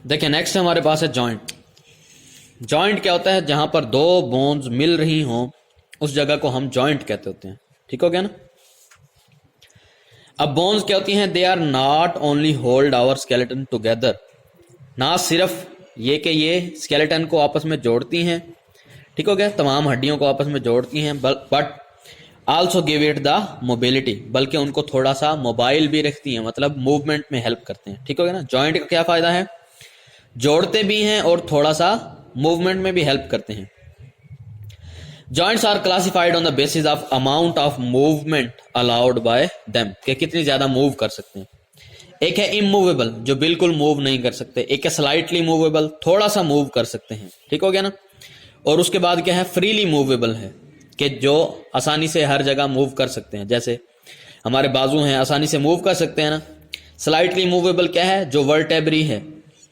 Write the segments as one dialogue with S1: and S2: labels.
S1: देखिए नेक्स्ट हमारे पास है जॉइंट। जॉइंट क्या होता है? जहां पर दो बोन्स मिल रही हों उस जगह को हम जॉइंट कहते होते हैं। ठीक हो गया ना। अब बोन्स क्या होती हैं? They are not only hold our skeleton together, ना सिर्फ ये कि ये स्केलेटन को आपस में जोड़ती हैं, ठीक हो गया, तमाम हड्डियों को आपस में जोड़ती हैं, but also give it the mobility, बल्कि उनको थोड़ा सा मोबाइल भी रखती हैं, मतलब मूवमेंट में हेल्प करते हैं। ठीक हो गया ना। जॉइंट का क्या फायदा है? जोड़ते भी हैं और थोड़ा सा मूवमेंट में भी हेल्प करते हैं। Joints are classified on the basis of amount of movement allowed by them, कि कितनी ज्यादा मूव कर सकते हैं। एक है इमूवेबल, जो बिल्कुल मूव नहीं कर सकते। एक है स्लाइटली मूवेबल, थोड़ा सा मूव कर सकते हैं। ठीक हो गया ना। और उसके बाद क्या है? फ्रीली मूवेबल है, कि जो आसानी से हर जगह मूव कर सकते हैं। जैसे हमारे बाजू हैं, आसानी से मूव कर सकते हैं ना। स्लाइटली मूवेबल क्या है? जो वर्टेब्री है,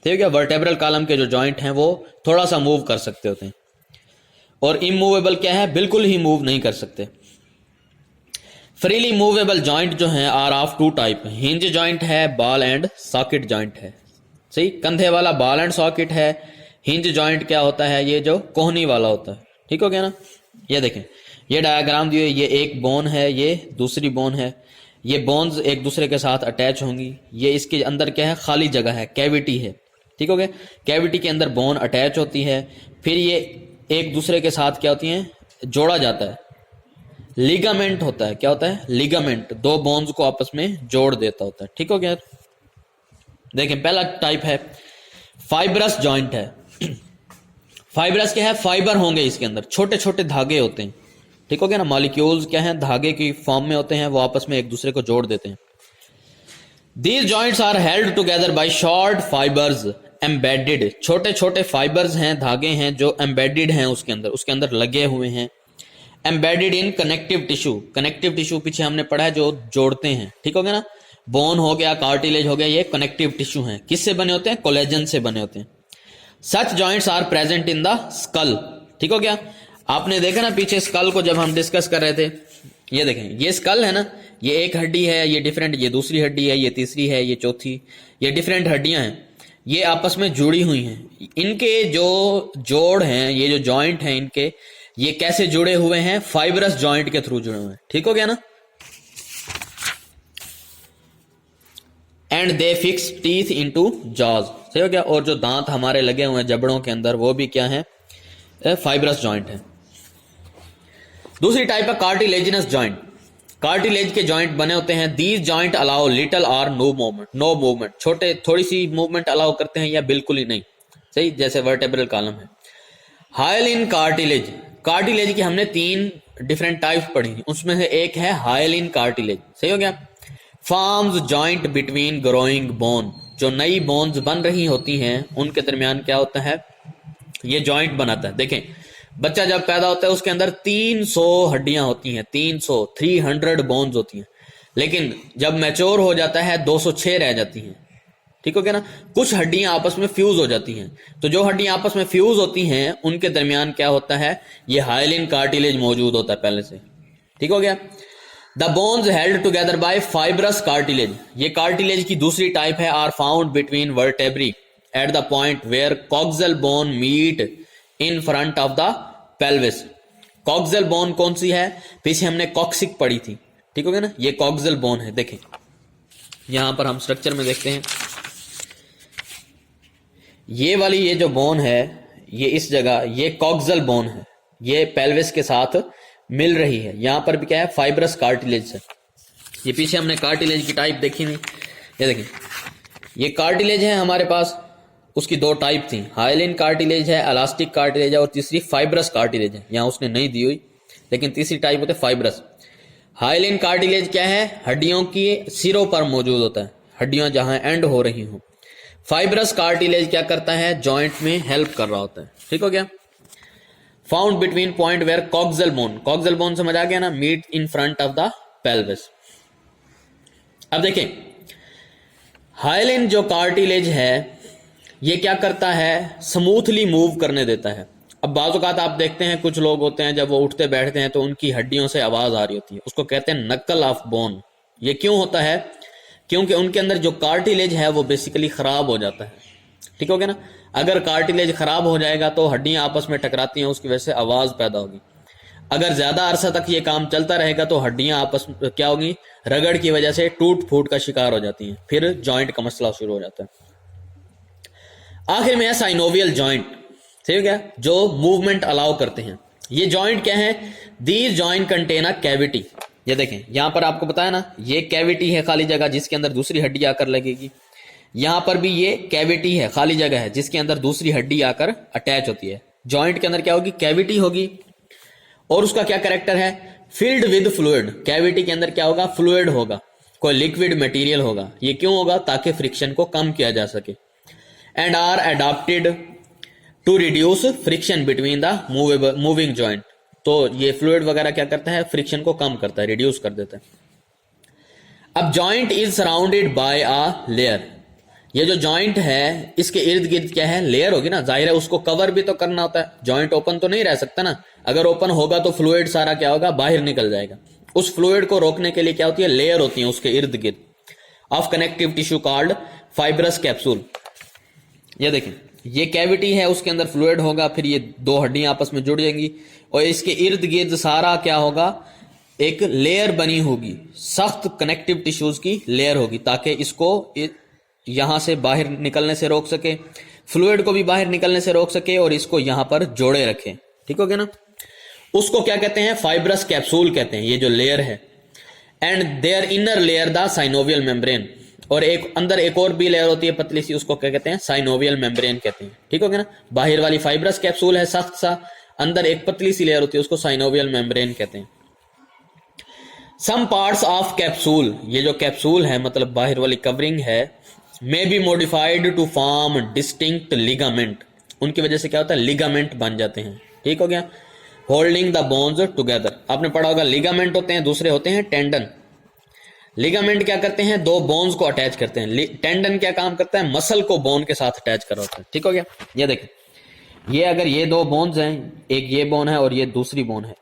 S1: ठीक है, वर्टेब्रल कॉलम के जो जॉइंट हैं वो थोड़ा सा मूव कर सकते होते हैं। और इमूवेबल क्या है? बिल्कुल ही मूव नहीं कर सकते। फ्रीली मूवेबल जॉइंट जो हैं are of two type. Hinge joint है, बॉल एंड सॉकेट जॉइंट है। सही, कंधे वाला बॉल एंड सॉकेट है। हिंज जॉइंट क्या होता है? ये जो कोहनी वाला होता है। ठीक हो गया ना। ये देखें, ये डायग्राम दिए, ये एक बोन है, ये दूसरी बोन है। ये बोन्स एक दूसरे के साथ अटैच होंगी। ये इसके अंदर क्या है? खाली जगह है, कैविटी है। ठीक हो गया। कैविटी के अंदर बोन अटैच होती है, फिर ये एक दूसरे के साथ क्या होती हैं? जोड़ा जाता है। लिगामेंट होता है। क्या होता है? लिगामेंट दो बोन्स को आपस में जोड़ देता होता है। ठीक हो गया। देखें, पहला टाइप है फाइब्रस जॉइंट है। फाइब्रस क्या है? फाइबर होंगे इसके अंदर, छोटे छोटे धागे होते हैं। ठीक हो गया ना। मॉलिक्यूल्स क्या है? धागे की फॉर्म में होते हैं, वो आपस में एक दूसरे को जोड़ देते हैं। These joints are held together by short fibres embedded. छोटे छोटे फाइबर्स हैं, धागे हैं जो एम्बेडेड हैं उसके अंदर लगे हुए हैं। Embedded in connective tissue. Connective tissue पीछे हमने पढ़ा है, जो जोड़ते हैं। ठीक हो गया ना। बोन हो गया, कार्टिलेज हो गया, ये कनेक्टिव टिश्यू हैं। किससे बने होते हैं? कोलेजन से बने होते हैं। Such joints are present in the skull. ठीक हो गया। आपने देखा ना पीछे स्कल को जब हम डिस्कस कर रहे थे, ये देखें, ये स्कल है ना, ये एक हड्डी है, ये डिफरेंट, ये दूसरी हड्डी है, ये तीसरी है, ये चौथी, ये डिफरेंट हड्डियां हैं, ये आपस में जुड़ी हुई हैं। इनके जो जोड़ हैं, ये जो जॉइंट हैं इनके, ये कैसे जुड़े हुए हैं? फाइब्रस जॉइंट के थ्रू जुड़े हुए हैं। ठीक हो गया ना। And they fix teeth into jaws. सही हो गया। और जो दांत हमारे लगे हुए हैं जबड़ों के अंदर, वो भी क्या है? फाइब्रस जॉइंट है। दूसरी टाइप है कार्टिलेजिनस जॉइंट। कार्टिलेज के जॉइंट बने होते हैं। दीज जॉइंट अलाउ लिटिल और नो मूवमेंट। नो मूवमेंट, छोटे थोड़ी सी मूवमेंट अलाउ करते हैं या बिल्कुल ही नहीं। सही, जैसे वर्टेब्रल कॉलम है। Hyaline cartilage. कार्टिलेज की हमने 3 डिफरेंट टाइप्स पढ़ी थी, उसमें से एक है हाइलिन कार्टिलेज। सही हो गया। Forms joint between growing bone. जो नई बोन्स बन रही होती हैं उनके दरमियान क्या होता है? ये जॉइंट बनाता है। देखें, बच्चा जब पैदा होता है उसके अंदर 300 हड्डियां होती हैं, 300 बोन्स होती हैं। लेकिन जब मैच्योर हो जाता है 206 रह जाती हैं। ठीक हो गया ना। कुछ हड्डियां आपस में फ्यूज हो जाती हैं, तो जो हड्डियां आपस में फ्यूज होती हैं उनके दरमियान क्या होता है? ये हाइलिन कार्टिलेज मौजूद होता है पहले से। ठीक हो गया। The bones held together by fibrous cartilage. ये कार्टिलेज की दूसरी टाइप है। Are found between vertebrae at the point where coxal bone meet in front of the pelvis. Coxal bone कौन सी है? पीछे हमने कॉक्सिक पढ़ी थी। ठीक हो गया ना। ये कॉक्सल बोन है। देखें, यहां पर हम स्ट्रक्चर में देखते हैं, ये वाली ये जो बोन है, ये इस जगह, ये कॉक्सल बोन है, ये पेल्विस के साथ मिल रही है। यहां पर भी क्या है? फाइब्रस कार्टिलेज है। ये पीछे हमने कार्टिलेज की टाइप देखी नहीं, ये देखिए, ये कार्टिलेज है हमारे पास। उसकी 2 टाइप थी, हाइलिन कार्टिलेज है, इलास्टिक कार्टिलेज है, और तीसरी फाइब्रस कार्टिलेज है। यहां उसने नहीं दी हुई, लेकिन तीसरी टाइप होती है फाइब्रस। हाइलिन कार्टिलेज क्या है? हड्डियों की सिरों पर मौजूद होता है, हड्डियां जहां एंड हो रही हों। फाइब्रस कार्टिलेज क्या करता है? जॉइंट में हेल्प कर रहा होता है। ठीक हो गया। Found between point where coxal bone. Coxal bone समझ आ गया ना? Meet in front of the pelvis. अब देखें, हाइलिन जो कार्टिलेज है ये क्या करता है? स्मूथली मूव करने देता है। अब बाज़ औक़ात आप देखते हैं कुछ लोग होते हैं, जब वो उठते बैठते हैं तो उनकी हड्डियों से आवाज आ रही होती है, उसको कहते हैं नक्कल ऑफ बोन। ये क्यों होता है? क्योंकि उनके अंदर जो कार्टिलेज है वो बेसिकली खराब हो जाता है। ठीक हो गया ना। अगर कार्टिलेज खराब हो जाएगा तो हड्डियां आपस में टकराती हैं, उसकी वजह से आवाज पैदा होगी। अगर ज्यादा अरसा तक ये काम चलता रहेगा तो हड्डियां आपस में क्या होगी, रगड़ की वजह से टूट फूट का शिकार हो जाती हैं, फिर जॉइंट का मसला शुरू हो जाता है। आखिर में है साइनोवियल जॉइंट, ठीक है, जो मूवमेंट अलाउ करते हैं। ये जॉइंट क्या है, these joint contain a cavity. ये देखें यहां पर आपको बताया ना, ये कैविटी है खाली जगह जिसके अंदर दूसरी हड्डी आकर लगेगी। यहां पर भी ये कैविटी है, खाली जगह है जिसके अंदर दूसरी हड्डी आकर अटैच होती है। जॉइंट के अंदर क्या होगी, कैविटी होगी, और उसका क्या कैरेक्टर है, फिल्ड विद फ्लूइड। कैविटी के अंदर क्या होगा, फ्लूइड होगा, कोई लिक्विड मटेरियल होगा। ये क्यों होगा, ताकि फ्रिक्शन को कम किया जा सके। And are adapted to reduce friction between the moving joint. तो ये फ्लूइड वगैरह क्या करता है, फ्रिक्शन को कम करता है, रिड्यूस कर देता है। अब joint is surrounded by a layer. ये जो जॉइंट है इसके इर्द गिर्द क्या है, लेयर होगी ना, जाहिर है उसको कवर भी तो करना होता है। जॉइंट ओपन तो नहीं रह सकता ना, अगर ओपन होगा तो फ्लूइड सारा क्या होगा, बाहर निकल जाएगा। उस फ्लूइड को रोकने के लिए क्या होती है, लेयर होती है उसके इर्द गिर्द of connective tissue called fibrous capsule. ये देखें, ये कैविटी है, उसके अंदर फ्लूइड होगा, फिर ये दो हड्डियां आपस में जुड़ जाएंगी और इसके इर्द गिर्द सारा क्या होगा, एक लेयर बनी होगी, सख्त कनेक्टिव टिश्यूज की लेयर होगी, ताकि इसको यहां से बाहर निकलने से रोक सके, फ्लूइड को भी बाहर निकलने से रोक सके और इसको यहां पर जोड़े रखे। ठीक हो गया ना। उसको क्या कहते हैं, फाइब्रस कैप्सूल कहते हैं, ये जो लेयर है। And their inner layer the synovial membrane, और एक अंदर एक और भी लेयर होती है पतली सी, उसको क्या कहते हैं, साइनोवियल मेम्ब्रेन कहते हैं। ठीक हो गया ना। बाहर वाली फाइब्रस कैप्सूल है सख्त सा, अंदर एक पतली सी लेयर होती है, उसको साइनोवियल मेम्ब्रेन कहते हैं। सम पार्ट्स ऑफ कैप्सूल, ये जो कैप्सूल है मतलब बाहर वाली कवरिंग है, may be modified to form distinct ligament. उनकी वजह से क्या होता है, लिगामेंट बन जाते हैं। ठीक हो गया। होल्डिंग द बोन्स टुगेदर, आपने पढ़ा होगा लिगामेंट होते हैं, दूसरे होते हैं टेंडन। लिगामेंट क्या करते हैं, दो बोन्स को अटैच करते हैं। टेंडन क्या काम करता है, मसल को बोन के साथ अटैच कर होता है। ठीक हो गया। ये देखें, ये अगर ये दो बोन्स हैं, एक ये बोन है और ये दूसरी बोन है,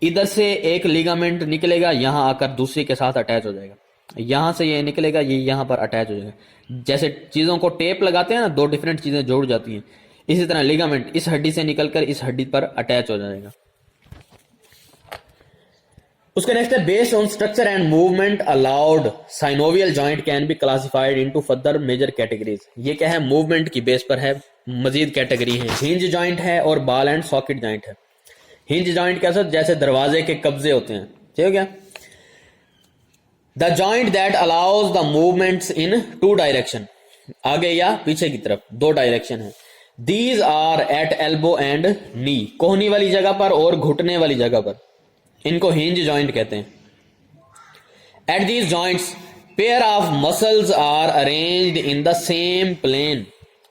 S1: इधर से एक लिगामेंट निकलेगा, यहां आकर दूसरी के साथ अटैच हो जाएगा। यहां से ये निकलेगा, ये यहां पर अटैच हो जाएगा। जैसे चीजों को टेप लगाते हैं ना, दो डिफरेंट चीजें जोड़ जाती हैं, इसी तरह लिगामेंट इस हड्डी से निकलकर इस हड्डी पर अटैच हो जाएगा। उसके नेक्स्ट है, based on structure and movement allowed synovial joint can be classified into further major categories. ये क्या है, मूवमेंट की बेस पर है, मजीद कैटेगरी है। हिंज जॉइंट है और बॉल एंड सॉकेट जॉइंट है। हिंज जॉइंट कैसा, जैसे दरवाजे के कब्जे होते हैं। ठीक है क्या, the joint that allows the movements in two direction, आगे या पीछे की तरफ, दो डायरेक्शन है। These are at elbow and knee, कोहनी वाली जगह पर और घुटने वाली जगह पर, इनको हिंज जॉइंट कहते हैं। At these joints pair of muscles are arranged in the same plane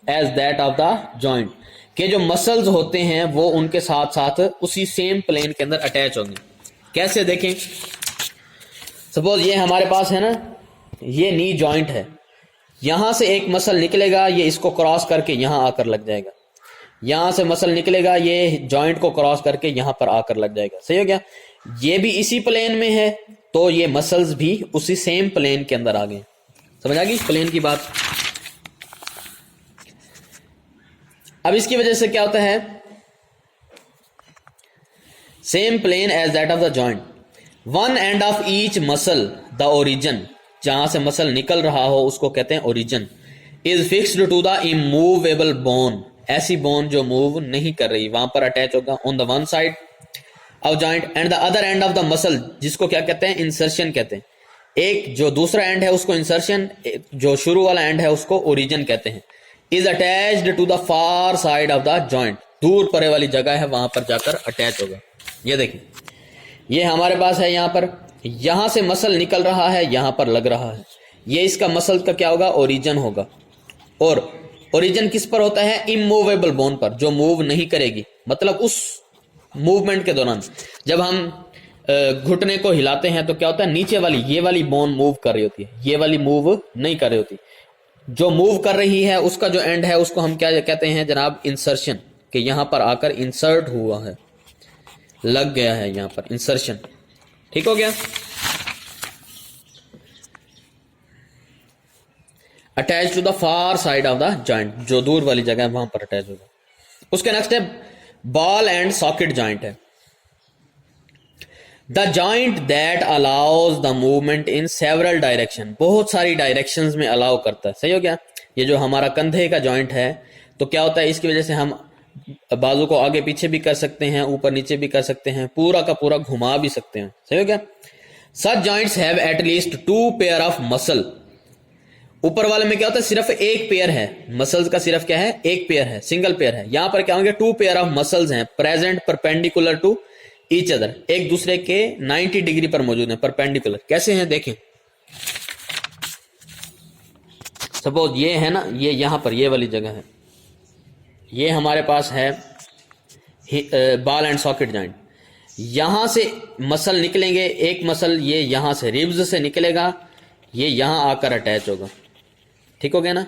S1: as that of the joint, के जो मसल्स होते हैं वो उनके साथ साथ उसी सेम प्लेन के अंदर अटैच होंगे। कैसे देखें, सपोज ये हमारे पास है ना, ये नी जॉइंट है, यहां से एक मसल निकलेगा, ये इसको क्रॉस करके यहां आकर लग जाएगा। यहां से मसल निकलेगा, ये जॉइंट को क्रॉस करके यहां पर आकर लग जाएगा। सही हो गया। ये भी इसी प्लेन में है, तो ये मसल्स भी उसी सेम प्लेन के अंदर आ गए। समझ आ गई प्लेन की बात। अब इसकी वजह से क्या होता है, same plane as that of the joint, one end of each muscle the origin, जहां से मसल निकल रहा हो उसको कहते हैं origin, is fixed to the immovable bone, ऐसी बोन जो मूव नहीं कर रही वहां पर अटैच होगा on the one side of joint, and the other end of the muscle, जिसको क्या कहते हैं, इंसर्शन कहते हैं। एक जो दूसरा एंड है उसको इंसर्शन, जो शुरू वाला एंड है उसको ओरिजिन कहते हैं। Is attached to the far side of the joint, दूर परे वाली जगह है वहां पर जाकर अटैच होगा। ये देखिए, ये हमारे पास है, यहां पर, यहां से मसल निकल रहा है, यहां पर लग रहा है, ये इसका मसल का क्या होगा, ओरिजिन होगा। और ओरिजिन किस पर होता है, इमूवेबल बोन पर, जो मूव नहीं करेगी। मतलब उस मूवमेंट के दौरान जब हम घुटने को हिलाते हैं तो क्या होता है, नीचे वाली ये वाली बोन मूव कर रही होती है, ये वाली मूव नहीं कर रही होती। जो मूव कर रही है उसका जो एंड है उसको हम क्या कहते हैं जनाब, इंसर्शन, कि यहां पर आकर इंसर्ट हुआ है, लग गया है यहां पर, इंसर्शन। ठीक हो गया। Attach to the far side of the joint, जो दूर वाली जगह है वहां पर अटैच होगा। उसके नेक्स्ट है बॉल एंड सॉकेट जॉइंट है। The joint that allows the movement in several direction, बहुत सारी डायरेक्शंस में अलाउ करता है। सही हो गया। ये जो हमारा कंधे का जॉइंट है तो क्या होता है, इसकी वजह से हम बाजू को आगे पीछे भी कर सकते हैं, ऊपर नीचे भी कर सकते हैं, पूरा का पूरा घुमा भी सकते हैं। सही हो गया। Such joints have at least 2 pair of muscle. ऊपर वाले में क्या होता है, सिर्फ एक पेयर है मसल्स का, सिर्फ क्या है, एक पेयर है, सिंगल पेयर है। यहां पर क्या होंगे, 2 पेयर ऑफ मसल्स हैं present perpendicular to each other, एक दूसरे के 90 डिग्री पर मौजूद है, परपेंडिकुलर। कैसे हैं देखें, सपोज ये है ना, ये यहां पर ये वाली जगह है, ये हमारे पास है बॉल एंड सॉकेट जॉइंट। यहां से मसल निकलेंगे, एक मसल ये यहां से रिब्स से निकलेगा, ये यहां आकर अटैच होगा। ठीक हो गया ना,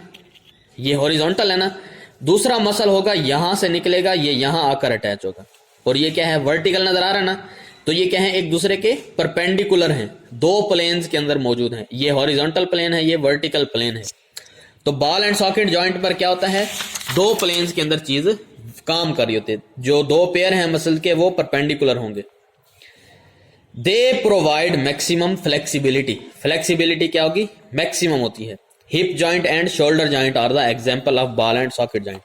S1: ये हॉरिजॉन्टल है ना। दूसरा मसल होगा यहां से निकलेगा, ये यहां आकर अटैच होगा। और ये क्या है, वर्टिकल नजर आ रहा है ना, तो ये क्या है, एक दूसरे के परपेंडिकुलर हैं, 2 प्लेन्स के अंदर मौजूद हैं। ये हॉरिजॉन्टल प्लेन है, ये वर्टिकल प्लेन है। तो बॉल एंड सॉकेट जॉइंट पर क्या होता है, 2 प्लेन्स के अंदर चीज काम कर रही होती है। जो 2 पेयर हैं मसल के वो परपेंडिकुलर होंगे। They provide maximum flexibility. Flexibility क्या होगी, मैक्सिमम होती है। Hip joint and shoulder joint are the example of ball and socket joint.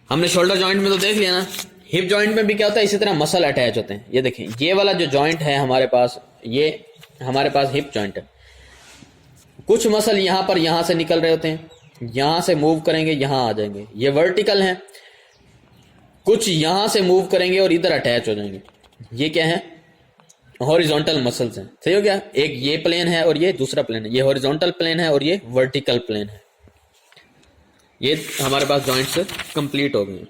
S1: हमने शोल्डर जॉइंट में तो देख लिया ना, हिप जॉइंट में भी क्या होता है, इसी तरह मसल अटैच होते हैं। ये देखें, ये वाला जो जॉइंट है हमारे पास, ये हमारे पास हिप जॉइंट है। कुछ मसल यहां पर यहां से निकल रहे होते हैं, यहां से मूव करेंगे यहां आ जाएंगे, ये वर्टिकल है। कुछ यहां से मूव करेंगे और इधर अटैच हो जाएंगे, ये क्या है, हॉरिजॉन्टल मसल्स हैं। सही हो गया। एक ये प्लेन है और ये दूसरा प्लेन है, ये हॉरिजॉन्टल प्लेन है और ये वर्टिकल प्लेन है। ये हमारे पास जॉइंट्स कंप्लीट हो गए हैं।